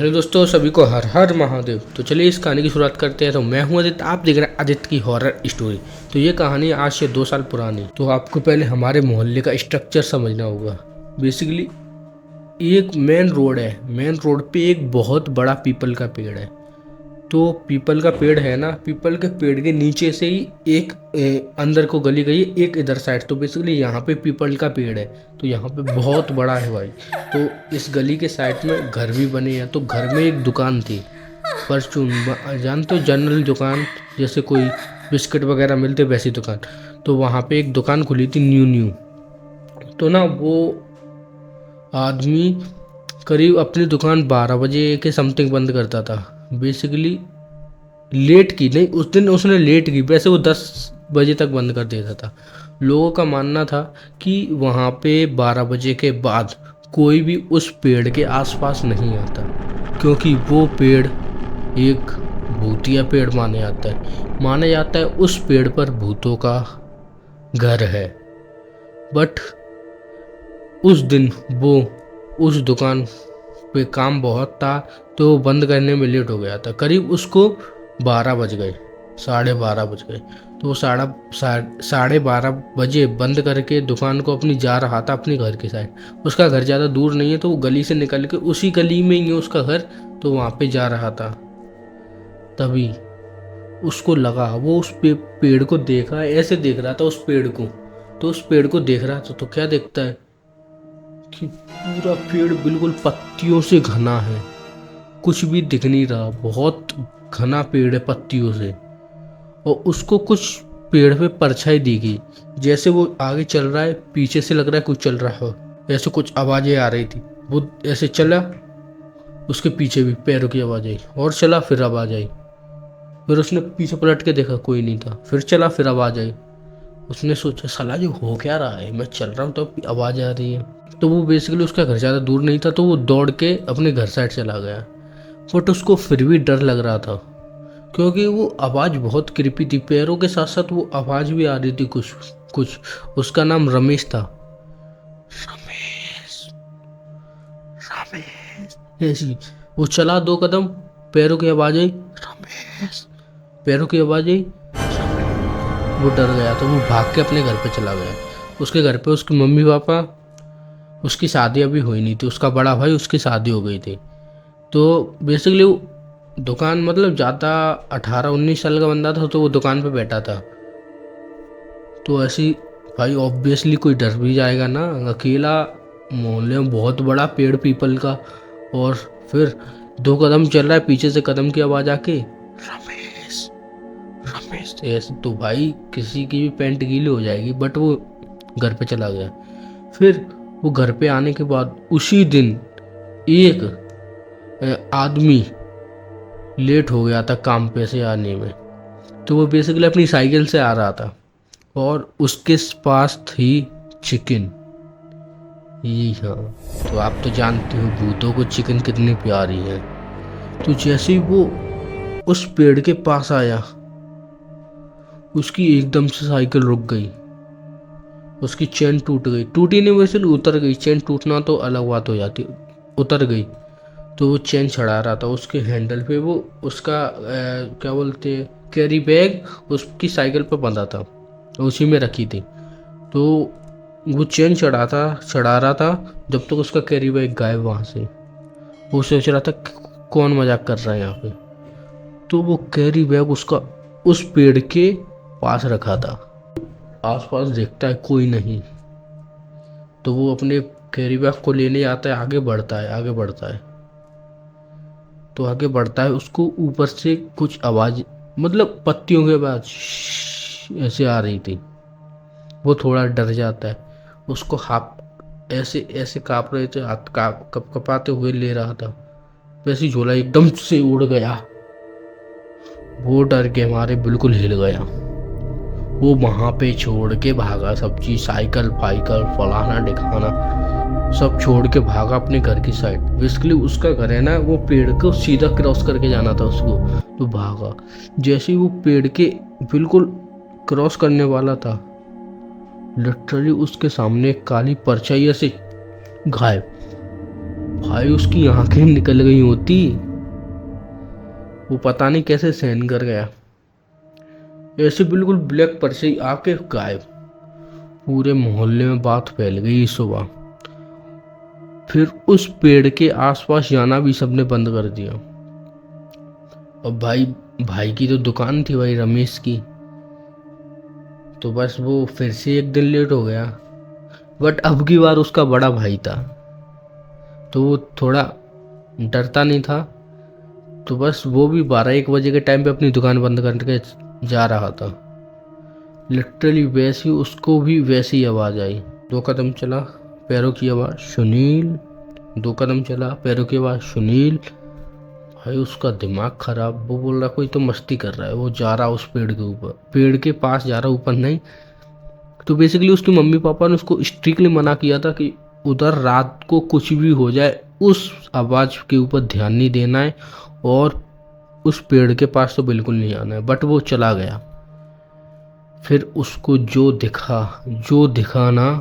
Hello दोस्तों, सभी को हर हर महादेव। तो चलिए इस कहानी की शुरुआत करते हैं। तो मैं हूं आदित्य, आप देख रहे हैं आदित्य की हॉरर स्टोरी। तो ये कहानी आज से 2 साल पुरानी। तो आपको पहले हमारे मोहल्ले का स्ट्रक्चर समझना होगा। बेसिकली एक मेन रोड है, मेन रोड पे एक बहुत बड़ा पीपल का पेड़ है। तो पीपल का पेड़ है ना, पीपल के पेड़ के नीचे से ही एक अंदर को गली गई है, एक इधर साइड। तो बेसिकली यहाँ पे पीपल का पेड़ है, तो यहाँ पे बहुत बड़ा है भाई। तो इस गली के साइड में घर भी बने हैं। तो घर में एक दुकान थी, परचून, जानते हो, जनरल दुकान, जैसे कोई बिस्किट वगैरह मिलते वैसी दुकान। तो वहाँ पे एक दुकान खुली थी, न्यू न्यू। तो ना वो आदमी करीब अपनी दुकान 12 बजे के समथिंग बंद करता था। बेसिकली लेट की नहीं, उस दिन उसने लेट की, वैसे वो 10 बजे तक बंद कर देता था। लोगों का मानना था कि वहाँ पे 12 बजे के बाद कोई भी उस पेड़ के आसपास नहीं आता, क्योंकि वो पेड़ एक भूतिया पेड़ माना जाता है। उस पेड़ पर भूतों का घर है। बट उस दिन वो उस दुकान पे काम बहुत था, तो वो बंद करने में लेट हो गया था। करीब उसको 12 बज गए, 12:30 बज गए। तो वो 12:30 बजे बंद करके दुकान को अपनी जा रहा था अपने घर के साइड। उसका घर ज़्यादा दूर नहीं है, तो वो गली से निकल के, उसी गली में ही है उसका घर, तो वहाँ पे जा रहा था। तभी उसको लगा, वो उस पेड़ को देखा, ऐसे देख रहा था उस पेड़ को। तो उस पेड़ को देख रहा था तो क्या देखता है कि पूरा पेड़ बिल्कुल पत्तियों से घना है, कुछ भी दिख नहीं रहा, बहुत घना पेड़ है पत्तियों से। और उसको कुछ पेड़ पे परछाई दी गई। जैसे वो आगे चल रहा है, पीछे से लग रहा है कुछ चल रहा हो, ऐसे कुछ आवाजें आ रही थी। वो ऐसे चला, उसके पीछे भी पैरों की आवाज आई, और चला, फिर आवाज आई। फिर उसने पीछे पलट के देखा, कोई नहीं था। फिर चला, फिर आवाज आई। उसने सोचा, साला जो हो क्या रहा है, मैं चल रहा हूँ तो आवाज आ रही है। तो वो बेसिकली उसका घर ज़्यादा दूर नहीं था, तो वो दौड़ के अपने घर साइड चला गया। बट उसको फिर भी डर लग रहा था, क्योंकि वो आवाज़ बहुत क्रिपी थी। पैरों के साथ साथ वो आवाज़ भी आ रही थी कुछ कुछ। उसका नाम रमेश था। रमेश, रमेश, ऐसी। वो चला 2 कदम, पैरों की आवाज़ आई, रमेश, पैरों की आवाज़ आई। वो डर गया, तो वो भाग के अपने घर पे चला गया। उसके घर पे उसकी मम्मी पापा, उसकी शादी अभी हुई नहीं थी, उसका बड़ा भाई, उसकी शादी हो गई थी। तो बेसिकली वो दुकान, मतलब ज़्यादा 18-19 साल का बंदा था, तो वो दुकान पे बैठा था। तो ऐसी भाई ऑब्वियसली कोई डर भी जाएगा ना, अकेला, मोहल्ले में बहुत बड़ा पेड़ पीपल का। और फिर 2 कदम चल रहा है, पीछे से कदम की आवाज़ आके, रमेश, रमेश, ऐसे तो भाई किसी की भी पैंट गीली हो जाएगी। बट वो घर पे चला गया। फिर वो घर पे आने के बाद उसी दिन एक आदमी लेट हो गया था काम पे से आने में। तो वो बेसिकली अपनी साइकिल से आ रहा था, और उसके पास थी चिकन। जी हाँ, तो आप तो जानते हो भूतों को चिकन कितनी प्यारी है। तो जैसे ही वो उस पेड़ के पास आया, उसकी एकदम से साइकिल रुक गई। उसकी चेन टूट गई, टूटी नहीं, वैसे उतर गई। चेन टूटना तो अलग बात हो जाती, उतर गई। तो वो चेन चढ़ा रहा था उसके हैंडल पे। वो उसका क्या बोलते हैं, कैरी बैग उसकी साइकिल पे बंधा था, उसी में रखी थी। तो वो चेन चढ़ा रहा था जब तक उसका कैरी बैग गायब वहाँ से। वो सोच रहा था कौन मजाक कर रहा है यहाँ पे। तो वो कैरी बैग उसका उस पेड़ के पास रखा था। आसपास देखता है कोई नहीं, तो वो अपने कैरी बैग को लेने आता है, आगे बढ़ता है। तो आगे बढ़ता है, उसको ऊपर से कुछ आवाज, मतलब पत्तियों के आवाज ऐसे आ रही थी। वो थोड़ा डर जाता है, उसको हाथ ऐसे ऐसे काँप रहे थे, हाथ कपाते हुए ले रहा था। वैसे झोला एकदम से उड़ गया। वो डर के मारे बिल्कुल हिल गया। वो वहाँ पे छोड़ के भागा सब चीज, साइकिल फाइकल फलाना ढिकाना सब छोड़ के भागा अपने घर की साइड। बेसिकली उसका घर है ना, वो पेड़ को सीधा क्रॉस करके जाना था उसको, तो भागा। जैसे ही वो पेड़ के बिल्कुल क्रॉस करने वाला था, लिटरली उसके सामने एक काली परछाई से गायब। भाई उसकी आंखें निकल गई होती, वो पता नहीं कैसे सहन कर गया। ऐसे बिल्कुल ब्लैक पर से ही आके गायब। पूरे मोहल्ले में बात फैल गई सुबह। फिर उस पेड़ के आसपास जाना भी सबने बंद कर दिया। और भाई भाई की तो दुकान थी भाई रमेश की, तो बस वो फिर से एक दिन लेट हो गया। बट अब की बार उसका बड़ा भाई था, तो वो थोड़ा डरता नहीं था। तो बस वो भी 12-1 बजे के टाइम पे अपनी दुकान बंद करके जा रहा था। लिटरली वैसी उसको भी वैसी ही आवाज़ आई। 2 कदम चला, पैरों की आवाज़ सुनील। 2 कदम चला, पैरों की आवाज़ सुनील। भाई उसका दिमाग खराब। वो बोल रहा कोई तो मस्ती कर रहा है। वो जा रहा उस पेड़ के ऊपर, पेड़ के पास जा रहा, ऊपर नहीं। तो बेसिकली उसके मम्मी पापा ने उसको स्ट्रिक्टली मना किया था कि उधर रात को कुछ भी हो जाए उस आवाज़ के ऊपर ध्यान नहीं देना है और उस पेड़ के पास तो बिल्कुल नहीं आना है। बट वो चला गया। फिर उसको जो दिखा ना,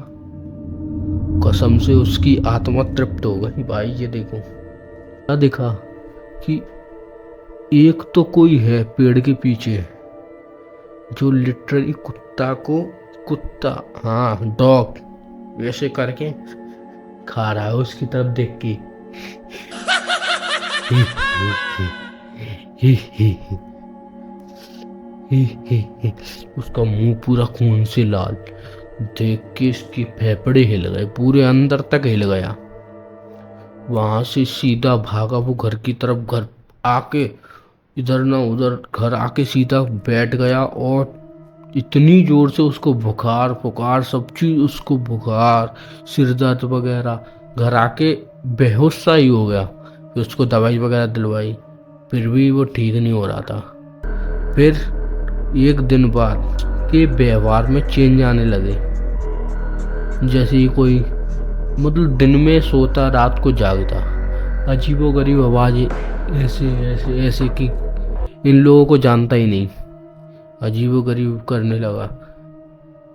कसम से उसकी आत्मा तृप्त हो गई। भाई ये देखो क्या दिखा कि एक तो कोई है पेड़ के पीछे जो लिटरली कुत्ता, हाँ डॉग, वैसे करके खा रहा है उसकी तरफ देख के। उसका मुंह पूरा खून से लाल। देख के इसके फेफड़े हिल गए, पूरे अंदर तक हिल गया। वहां से सीधा भागा वो घर की तरफ। घर आके इधर ना उधर, घर आके सीधा बैठ गया। और इतनी जोर से उसको बुखार फुकार सब चीज, उसको बुखार सिर दर्द वगैरह। घर आके बेहोश सा ही हो गया। फिर उसको दवाई वगैरह दिलवाई, फिर भी वो ठीक नहीं हो रहा था। फिर 1 दिन बाद के व्यवहार में चेंज आने लगे। जैसे ही कोई मतलब दिन में सोता, रात को जागता। अजीबोगरीब आवाज़ें, ऐसे कि इन लोगों को जानता ही नहीं। अजीबोगरीब करने लगा।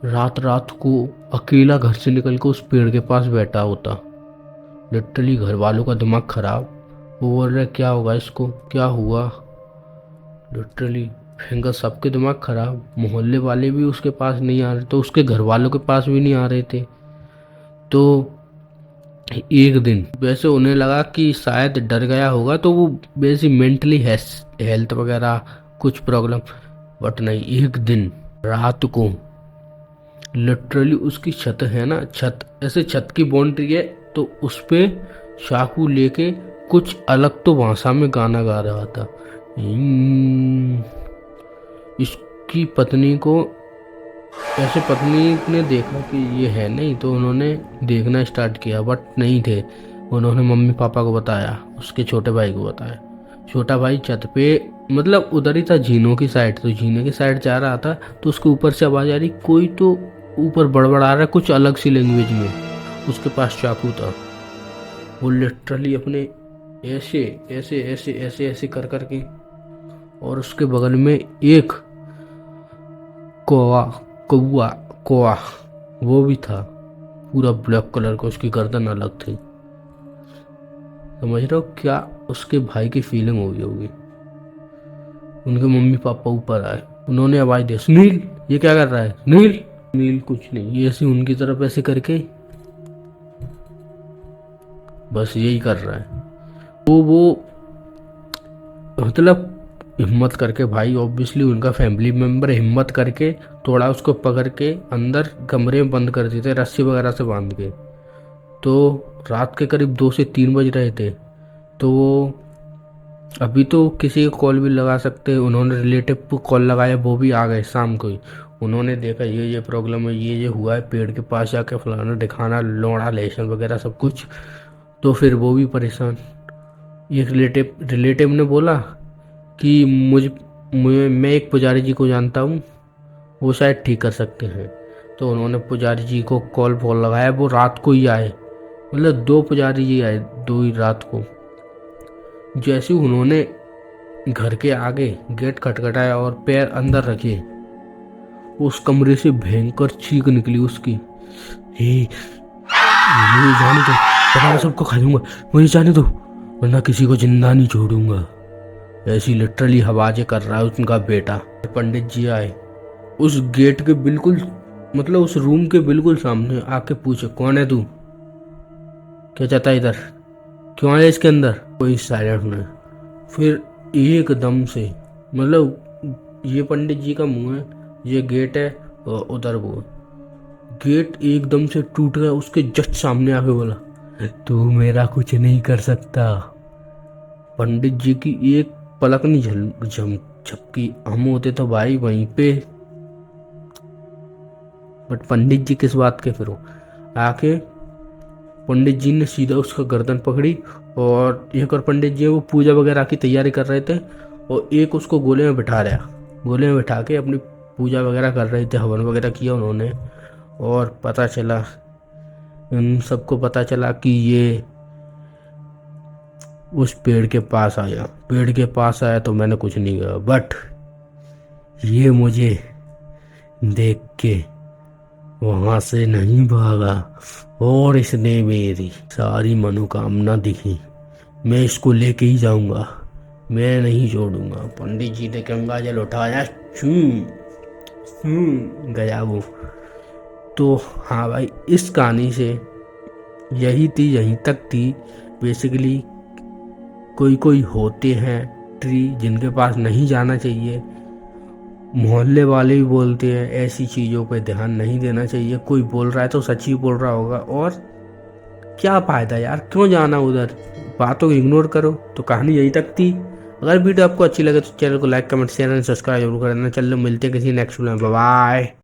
रात को अकेला घर से निकल के उस पेड़ के पास बैठा होता। लिटरली घर वालों का दिमाग खराब। वो बोल रहे क्या होगा इसको, क्या हुआ। लिटरली फिंगर सबके दिमाग खराब। मोहल्ले वाले भी उसके पास नहीं आ रहे, तो उसके घर वालों के पास भी नहीं आ रहे थे। तो एक दिन वैसे उन्हें लगा कि शायद डर गया होगा, तो वो वैसे मेंटली हेल्थ वगैरह कुछ प्रॉब्लम। बट नहीं, एक दिन रात को लिटरली उसकी छत है ना, ऐसे छत की बाउंड्री है, तो उस पे चाकू लेके कुछ अलग तो भाषा में गाना गा रहा था। इसकी पत्नी को, ऐसे पत्नी ने देखा कि ये है नहीं, तो उन्होंने देखना स्टार्ट किया। बट नहीं थे। उन्होंने मम्मी पापा को बताया, उसके छोटे भाई को बताया। छोटा भाई छत पे मतलब उधर ही था, झीनों की साइड, तो झीने की साइड जा रहा था। तो उसके ऊपर से आवाज़ आ रही, कोई तो ऊपर बड़बड़ा रहा है कुछ अलग सी लैंग्वेज में। उसके पास चाकू था। वो लिटरली अपने ऐसे कर करके, और उसके बगल में एक कौवा वो भी था, पूरा ब्लैक कलर का। उसकी गर्दन अलग थी। समझ रहे हो क्या उसके भाई की फीलिंग हो गई होगी। उनके मम्मी पापा ऊपर आए, उन्होंने आवाज दी, सुनील ये क्या कर रहा है। सुनील कुछ नहीं, ये ऐसे उनकी तरफ ऐसे करके बस यही कर रहा है। वो मतलब हिम्मत करके, भाई ऑब्वियसली उनका फैमिली मेम्बर, हिम्मत करके थोड़ा उसको पकड़ के अंदर कमरे में बंद कर देते, रस्सी वगैरह से बांध के। तो रात के करीब 2 से 3 बज रहे थे। तो वो अभी तो किसी को कॉल भी लगा सकते, उन्होंने रिलेटिव को कॉल लगाया, वो भी आ गए शाम को ही। उन्होंने देखा ये प्रॉब्लम है, ये हुआ है, पेड़ के पास जाके फलाना दिखाना, लोड़ा लहसुन वगैरह सब कुछ। तो फिर वो भी परेशान। एक रिलेटिव ने बोला कि मैं एक पुजारी जी को जानता हूँ, वो शायद ठीक कर सकते हैं। तो उन्होंने पुजारी जी को कॉल लगाया। वो रात को ही आए, मतलब 2 पुजारी जी आए, 2 ही रात को। जैसे उन्होंने घर के आगे गेट खटखटाया और पैर अंदर रखे, उस कमरे से भयंकर चीख निकली उसकी। हे जाने दो, वरना मैं सबको खा जाऊंगा, मुझे जाने दो, वरना किसी को जिंदा नहीं छोड़ूंगा। ऐसी लिटरली आवाजें कर रहा है उनका बेटा। पंडित जी आए, उस गेट के बिल्कुल मतलब उस रूम के बिल्कुल सामने आके पूछे, कौन है तू, क्या चाहता है इधर, क्यों आया इसके अंदर। कोई साइलेंट नहीं। फिर एकदम से मतलब ये पंडित जी का मुंह है, ये गेट है और उधर वो गेट एकदम से टूट गया। उसके जस्ट सामने आके बोला, तू मेरा कुछ नहीं कर सकता। पंडित जी की एक पलक नहीं झपकी। हम होते तो भाई वहीं पे, बट पंडित जी किस बात के। फिर वो आके पंडित जी ने सीधा उसका गर्दन पकड़ी और एक और पंडित जी वो पूजा वगैरह की तैयारी कर रहे थे और एक उसको गोले में बिठा रहा, गोले में बिठा के अपनी पूजा वगैरह कर रहे थे, हवन वगैरह किया उन्होंने। और पता चला, उन सबको पता चला कि ये उस पेड़ के पास आया। पेड़ के पास आया तो मैंने कुछ नहीं कहा, बट ये मुझे देख के वहां से नहीं भागा और इसने मेरी सारी मनोकामना दिखी। मैं इसको लेके ही जाऊंगा, मैं नहीं छोड़ूंगा। पंडित जी ने गंगा जल उठाया, गया वो। तो हाँ भाई, इस कहानी से यही थी, यहीं तक थी बेसिकली। कोई होते हैं ट्री जिनके पास नहीं जाना चाहिए। मोहल्ले वाले भी बोलते हैं ऐसी चीज़ों पे ध्यान नहीं देना चाहिए। कोई बोल रहा है तो सच ही बोल रहा होगा, और क्या फ़ायदा यार, क्यों जाना उधर, बातों को इग्नोर करो। तो कहानी यही तक थी। अगर वीडियो आपको अच्छी लगे तो चैनल को like comment share and subscribe जरूर करना। चलो मिलते हैं किसी नेक्स्ट वीडियो में, बाय बाय।